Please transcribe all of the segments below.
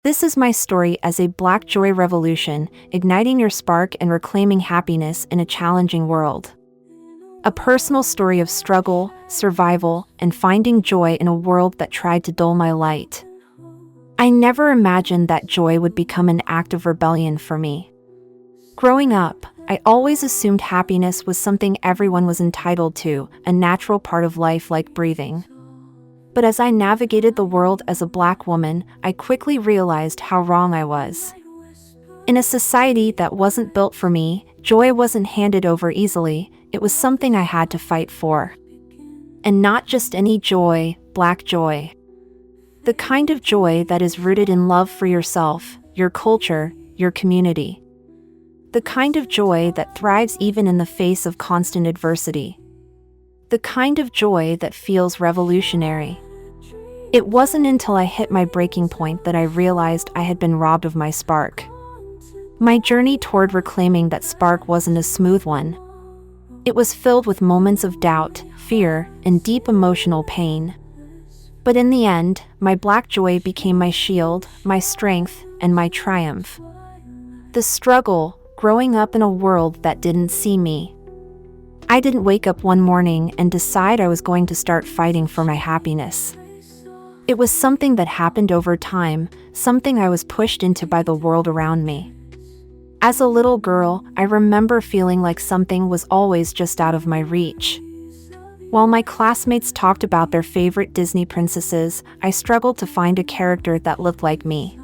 This is my story as a Black joy revolution, igniting your spark and reclaiming happiness in a challenging world. A personal story of struggle, survival, and finding joy in a world that tried to dull my light. I never imagined that joy would become an act of rebellion for me. Growing up, I always assumed happiness was something everyone was entitled to, a natural part of life like breathing. But as I navigated the world as a Black woman, I quickly realized how wrong I was. In a society that wasn't built for me, joy wasn't handed over easily, it was something I had to fight for. And not just any joy, Black joy. The kind of joy that is rooted in love for yourself, your culture, your community. The kind of joy that thrives even in the face of constant adversity. The kind of joy that feels revolutionary. It wasn't until I hit my breaking point that I realized I had been robbed of my spark. My journey toward reclaiming that spark wasn't a smooth one. It was filled with moments of doubt, fear, and deep emotional pain. But in the end, my Black joy became my shield, my strength, and my triumph. The struggle, growing up in a world that didn't see me. I didn't wake up one morning and decide I was going to start fighting for my happiness. It was something that happened over time, something I was pushed into by the world around me. As a little girl, I remember feeling like something was always just out of my reach. While my classmates talked about their favorite Disney princesses, I struggled to find a character that looked like me.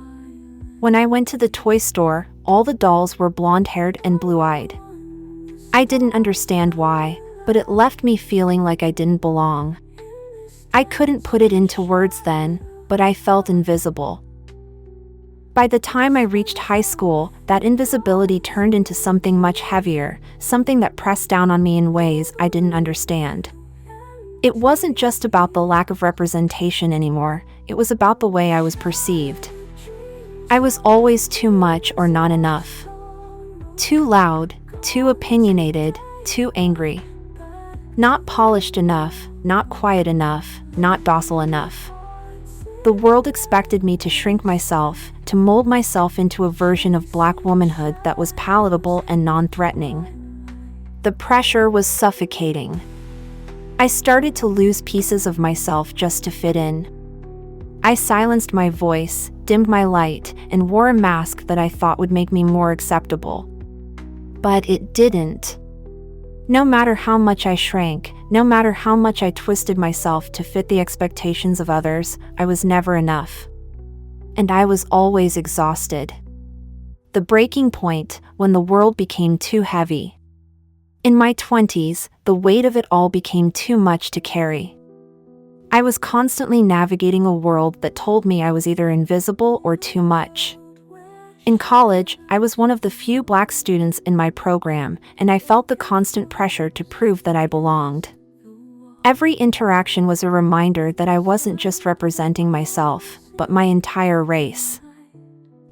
When I went to the toy store, all the dolls were blonde-haired and blue-eyed. I didn't understand why, but it left me feeling like I didn't belong. I couldn't put it into words then, but I felt invisible. By the time I reached high school, that invisibility turned into something much heavier, something that pressed down on me in ways I didn't understand. It wasn't just about the lack of representation anymore, it was about the way I was perceived. I was always too much or not enough. Too loud, too opinionated, too angry. Not polished enough, not quiet enough, not docile enough. The world expected me to shrink myself, to mold myself into a version of Black womanhood that was palatable and non-threatening. The pressure was suffocating. I started to lose pieces of myself just to fit in. I silenced my voice, dimmed my light, and wore a mask that I thought would make me more acceptable. But it didn't. No matter how much I shrank, no matter how much I twisted myself to fit the expectations of others, I was never enough. And I was always exhausted. The breaking point, when the world became too heavy. In my 20s, the weight of it all became too much to carry. I was constantly navigating a world that told me I was either invisible or too much. In college, I was one of the few Black students in my program, and I felt the constant pressure to prove that I belonged. Every interaction was a reminder that I wasn't just representing myself, but my entire race.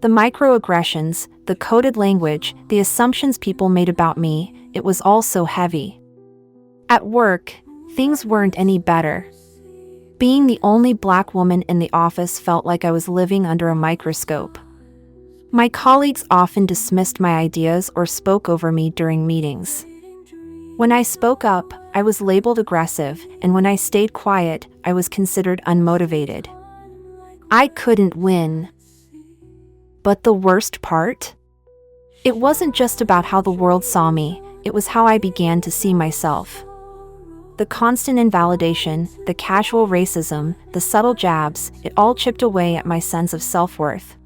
The microaggressions, the coded language, the assumptions people made about me, it was all so heavy. At work, things weren't any better. Being the only Black woman in the office felt like I was living under a microscope. My colleagues often dismissed my ideas or spoke over me during meetings. When I spoke up, I was labeled aggressive, and when I stayed quiet, I was considered unmotivated. I couldn't win. But the worst part? It wasn't just about how the world saw me, it was how I began to see myself. The constant invalidation, the casual racism, the subtle jabs, it all chipped away at my sense of self-worth.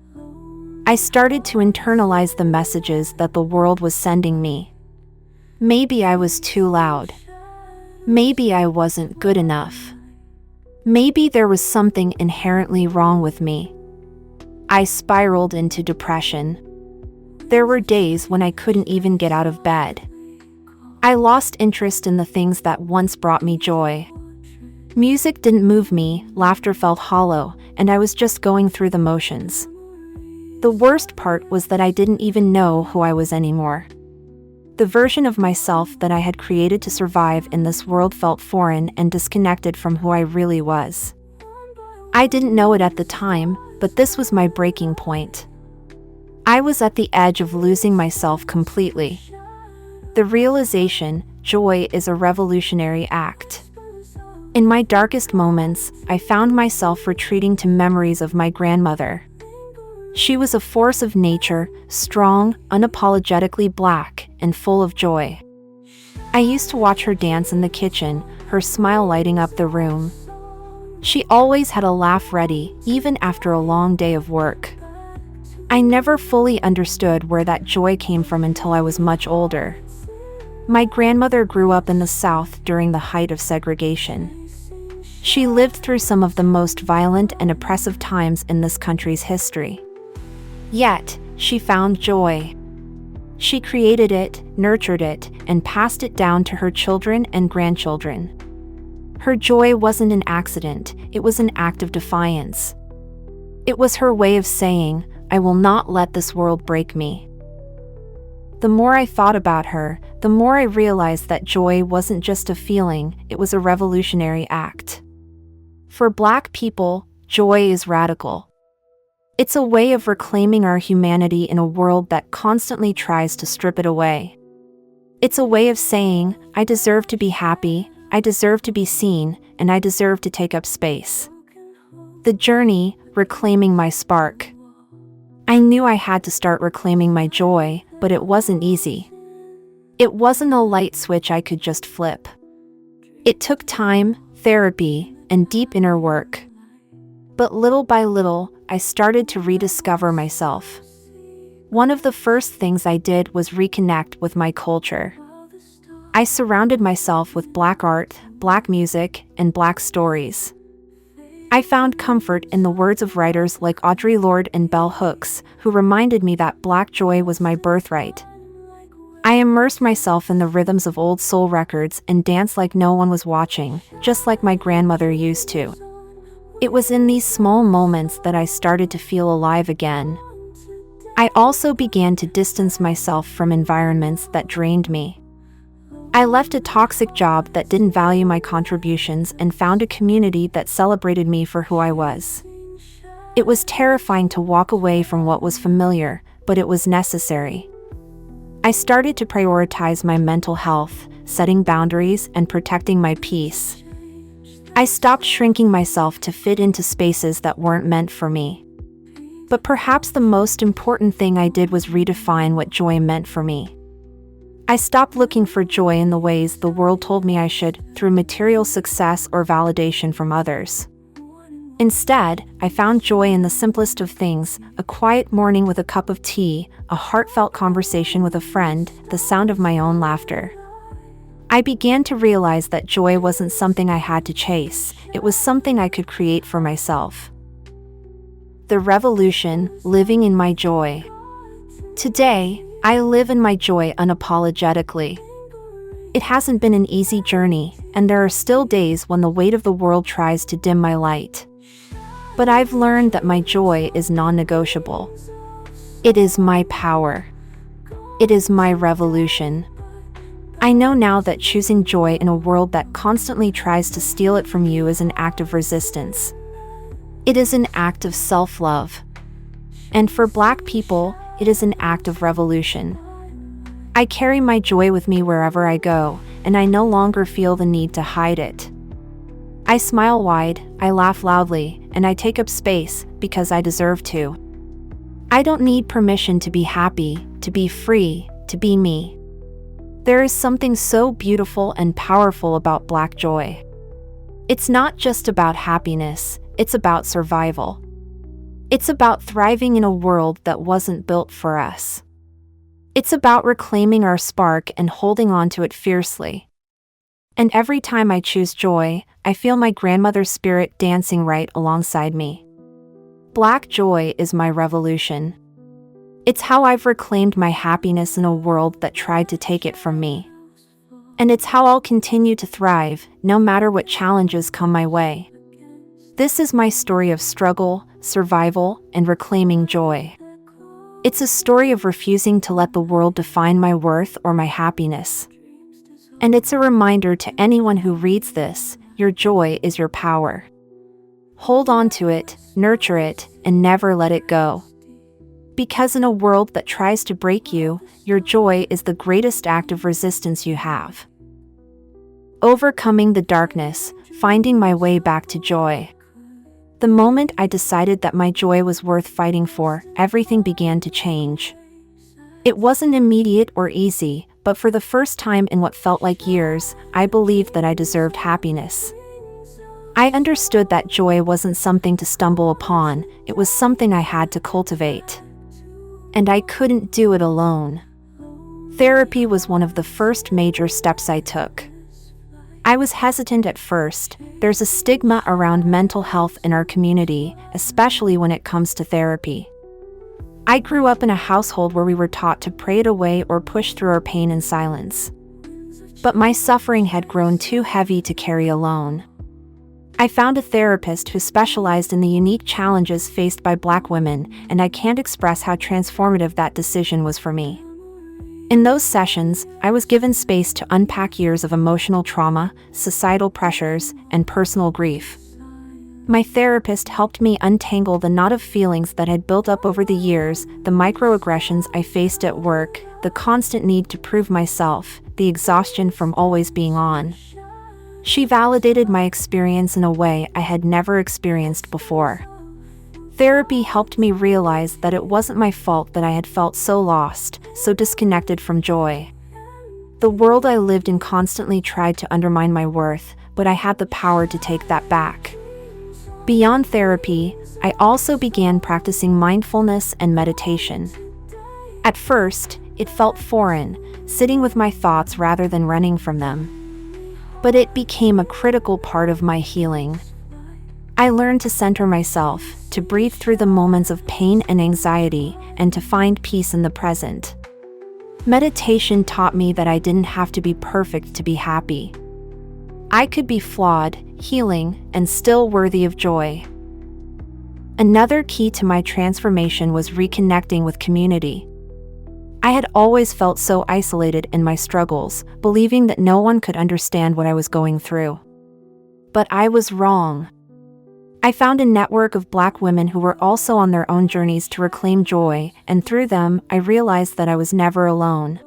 I started to internalize the messages that the world was sending me. Maybe I was too loud. Maybe I wasn't good enough. Maybe there was something inherently wrong with me. I spiraled into depression. There were days when I couldn't even get out of bed. I lost interest in the things that once brought me joy. Music didn't move me, laughter felt hollow, and I was just going through the motions. The worst part was that I didn't even know who I was anymore. The version of myself that I had created to survive in this world felt foreign and disconnected from who I really was. I didn't know it at the time, but this was my breaking point. I was at the edge of losing myself completely. The realization, joy is a revolutionary act. In my darkest moments, I found myself retreating to memories of my grandmother. She was a force of nature, strong, unapologetically black, and full of joy. I used to watch her dance in the kitchen, her smile lighting up the room. She always had a laugh ready, even after a long day of work. I never fully understood where that joy came from until I was much older. My grandmother grew up in the South during the height of segregation. She lived through some of the most violent and oppressive times in this country's history. Yet, she found joy. She created it, nurtured it, and passed it down to her children and grandchildren. Her joy wasn't an accident, it was an act of defiance. It was her way of saying, "I will not let this world break me." The more I thought about her, the more I realized that joy wasn't just a feeling, it was a revolutionary act. For Black people, joy is radical. It's a way of reclaiming our humanity in a world that constantly tries to strip it away. It's a way of saying, I deserve to be happy, I deserve to be seen, and I deserve to take up space. The journey, reclaiming my spark. I knew I had to start reclaiming my joy, but it wasn't easy. It wasn't a light switch I could just flip. It took time, therapy, and deep inner work. But little by little, I started to rediscover myself. One of the first things I did was reconnect with my culture. I surrounded myself with Black art, Black music, and Black stories. I found comfort in the words of writers like Audre Lorde and Bell Hooks, who reminded me that Black joy was my birthright. I immersed myself in the rhythms of old soul records and danced like no one was watching, just like my grandmother used to. It was in these small moments that I started to feel alive again. I also began to distance myself from environments that drained me. I left a toxic job that didn't value my contributions and found a community that celebrated me for who I was. It was terrifying to walk away from what was familiar, but it was necessary. I started to prioritize my mental health, setting boundaries and protecting my peace. I stopped shrinking myself to fit into spaces that weren't meant for me. But perhaps the most important thing I did was redefine what joy meant for me. I stopped looking for joy in the ways the world told me I should, through material success or validation from others. Instead, I found joy in the simplest of things: a quiet morning with a cup of tea, a heartfelt conversation with a friend, the sound of my own laughter. I began to realize that joy wasn't something I had to chase, it was something I could create for myself. The revolution, living in my joy. Today, I live in my joy unapologetically. It hasn't been an easy journey, and there are still days when the weight of the world tries to dim my light. But I've learned that my joy is non-negotiable. It is my power. It is my revolution. I know now that choosing joy in a world that constantly tries to steal it from you is an act of resistance. It is an act of self-love. And for Black people, it is an act of revolution. I carry my joy with me wherever I go, and I no longer feel the need to hide it. I smile wide, I laugh loudly, and I take up space because I deserve to. I don't need permission to be happy, to be free, to be me. There is something so beautiful and powerful about Black joy. It's not just about happiness, it's about survival. It's about thriving in a world that wasn't built for us. It's about reclaiming our spark and holding on to it fiercely. And every time I choose joy, I feel my grandmother's spirit dancing right alongside me. Black joy is my revolution. It's how I've reclaimed my happiness in a world that tried to take it from me. And it's how I'll continue to thrive, no matter what challenges come my way. This is my story of struggle, survival, and reclaiming joy. It's a story of refusing to let the world define my worth or my happiness. And it's a reminder to anyone who reads this, your joy is your power. Hold on to it, nurture it, and never let it go. Because in a world that tries to break you, your joy is the greatest act of resistance you have. Overcoming the darkness, finding my way back to joy. The moment I decided that my joy was worth fighting for, everything began to change. It wasn't immediate or easy, but for the first time in what felt like years, I believed that I deserved happiness. I understood that joy wasn't something to stumble upon, it was something I had to cultivate. And I couldn't do it alone. Therapy was one of the first major steps I took. I was hesitant at first. There's a stigma around mental health in our community, especially when it comes to therapy. I grew up in a household where we were taught to pray it away or push through our pain in silence. But my suffering had grown too heavy to carry alone. I found a therapist who specialized in the unique challenges faced by Black women, and I can't express how transformative that decision was for me. In those sessions, I was given space to unpack years of emotional trauma, societal pressures, and personal grief. My therapist helped me untangle the knot of feelings that had built up over the years, the microaggressions I faced at work, the constant need to prove myself, the exhaustion from always being on. She validated my experience in a way I had never experienced before. Therapy helped me realize that it wasn't my fault that I had felt so lost, so disconnected from joy. The world I lived in constantly tried to undermine my worth, but I had the power to take that back. Beyond therapy, I also began practicing mindfulness and meditation. At first, it felt foreign, sitting with my thoughts rather than running from them. But it became a critical part of my healing. I learned to center myself, to breathe through the moments of pain and anxiety, and to find peace in the present. Meditation taught me that I didn't have to be perfect to be happy. I could be flawed, healing, and still worthy of joy. Another key to my transformation was reconnecting with community. I had always felt so isolated in my struggles, believing that no one could understand what I was going through. But I was wrong. I found a network of Black women who were also on their own journeys to reclaim joy, and through them, I realized that I was never alone.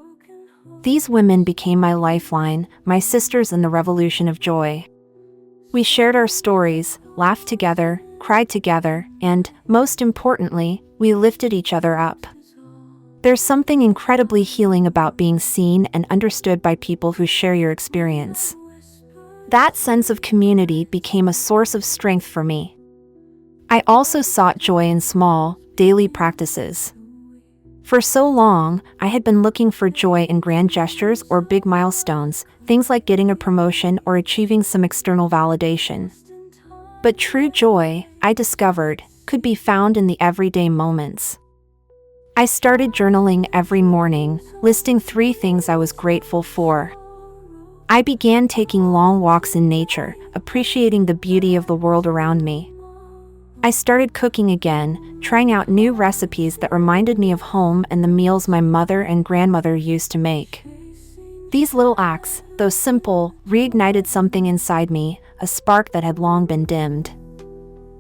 These women became my lifeline, my sisters in the revolution of joy. We shared our stories, laughed together, cried together, and, most importantly, we lifted each other up. There's something incredibly healing about being seen and understood by people who share your experience. That sense of community became a source of strength for me. I also sought joy in small, daily practices. For so long, I had been looking for joy in grand gestures or big milestones, things like getting a promotion or achieving some external validation. But true joy, I discovered, could be found in the everyday moments. I started journaling every morning, listing 3 things I was grateful for. I began taking long walks in nature, appreciating the beauty of the world around me. I started cooking again, trying out new recipes that reminded me of home and the meals my mother and grandmother used to make. These little acts, though simple, reignited something inside me, a spark that had long been dimmed.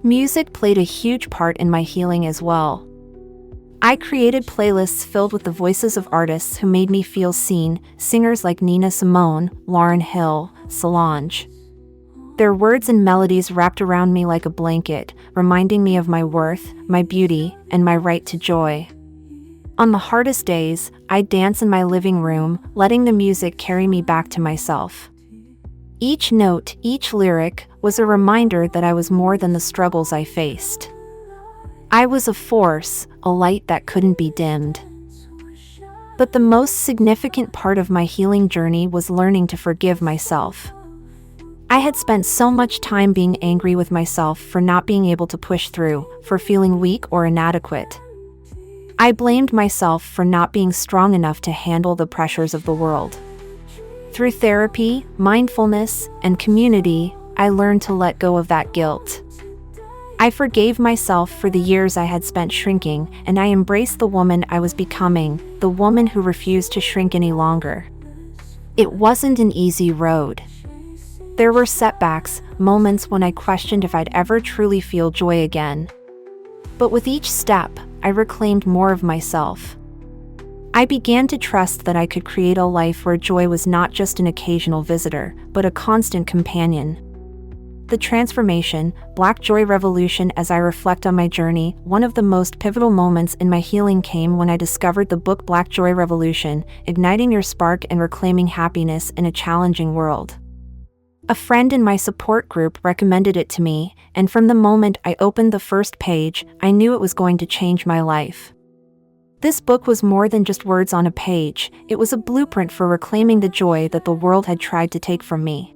Music played a huge part in my healing as well. I created playlists filled with the voices of artists who made me feel seen, singers like Nina Simone, Lauryn Hill, Solange. Their words and melodies wrapped around me like a blanket, reminding me of my worth, my beauty, and my right to joy. On the hardest days, I'd dance in my living room, letting the music carry me back to myself. Each note, each lyric, was a reminder that I was more than the struggles I faced. I was a force, a light that couldn't be dimmed. But the most significant part of my healing journey was learning to forgive myself. I had spent so much time being angry with myself for not being able to push through, for feeling weak or inadequate. I blamed myself for not being strong enough to handle the pressures of the world. Through therapy, mindfulness, and community, I learned to let go of that guilt. I forgave myself for the years I had spent shrinking, and I embraced the woman I was becoming, the woman who refused to shrink any longer. It wasn't an easy road. There were setbacks, moments when I questioned if I'd ever truly feel joy again. But with each step, I reclaimed more of myself. I began to trust that I could create a life where joy was not just an occasional visitor, but a constant companion. The transformation, Black Joy Revolution. As I reflect on my journey, one of the most pivotal moments in my healing came when I discovered the book Black Joy Revolution, Igniting Your Spark and Reclaiming Happiness in a Challenging World. A friend in my support group recommended it to me, and from the moment I opened the first page, I knew it was going to change my life. This book was more than just words on a page. It was a blueprint for reclaiming the joy that the world had tried to take from me.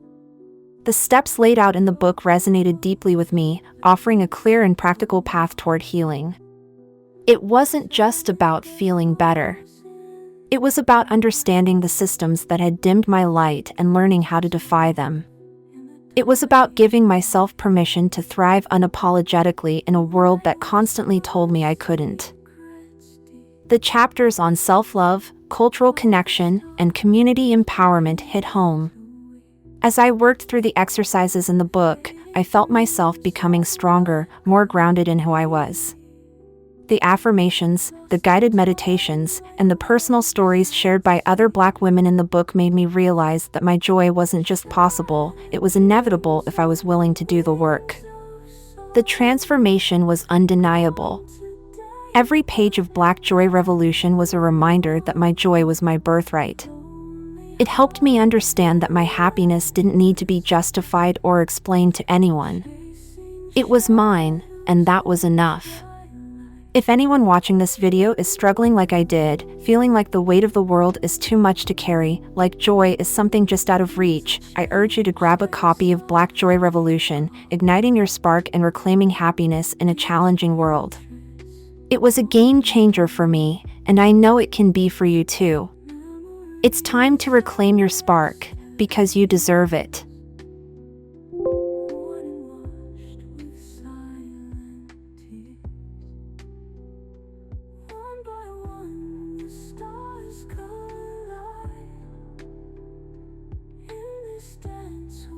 The steps laid out in the book resonated deeply with me, offering a clear and practical path toward healing. It wasn't just about feeling better. It was about understanding the systems that had dimmed my light and learning how to defy them. It was about giving myself permission to thrive unapologetically in a world that constantly told me I couldn't. The chapters on self-love, cultural connection, and community empowerment hit home. As I worked through the exercises in the book, I felt myself becoming stronger, more grounded in who I was. The affirmations, the guided meditations, and the personal stories shared by other Black women in the book made me realize that my joy wasn't just possible, it was inevitable if I was willing to do the work. The transformation was undeniable. Every page of Black Joy Revolution was a reminder that my joy was my birthright. It helped me understand that my happiness didn't need to be justified or explained to anyone. It was mine, and that was enough. If anyone watching this video is struggling like I did, feeling like the weight of the world is too much to carry, like joy is something just out of reach, I urge you to grab a copy of Black Joy Revolution, Igniting Your Spark and Reclaiming Happiness in a Challenging World. It was a game changer for me, and I know it can be for you too. It's time to reclaim your spark, because you deserve it. One by one, the stars come.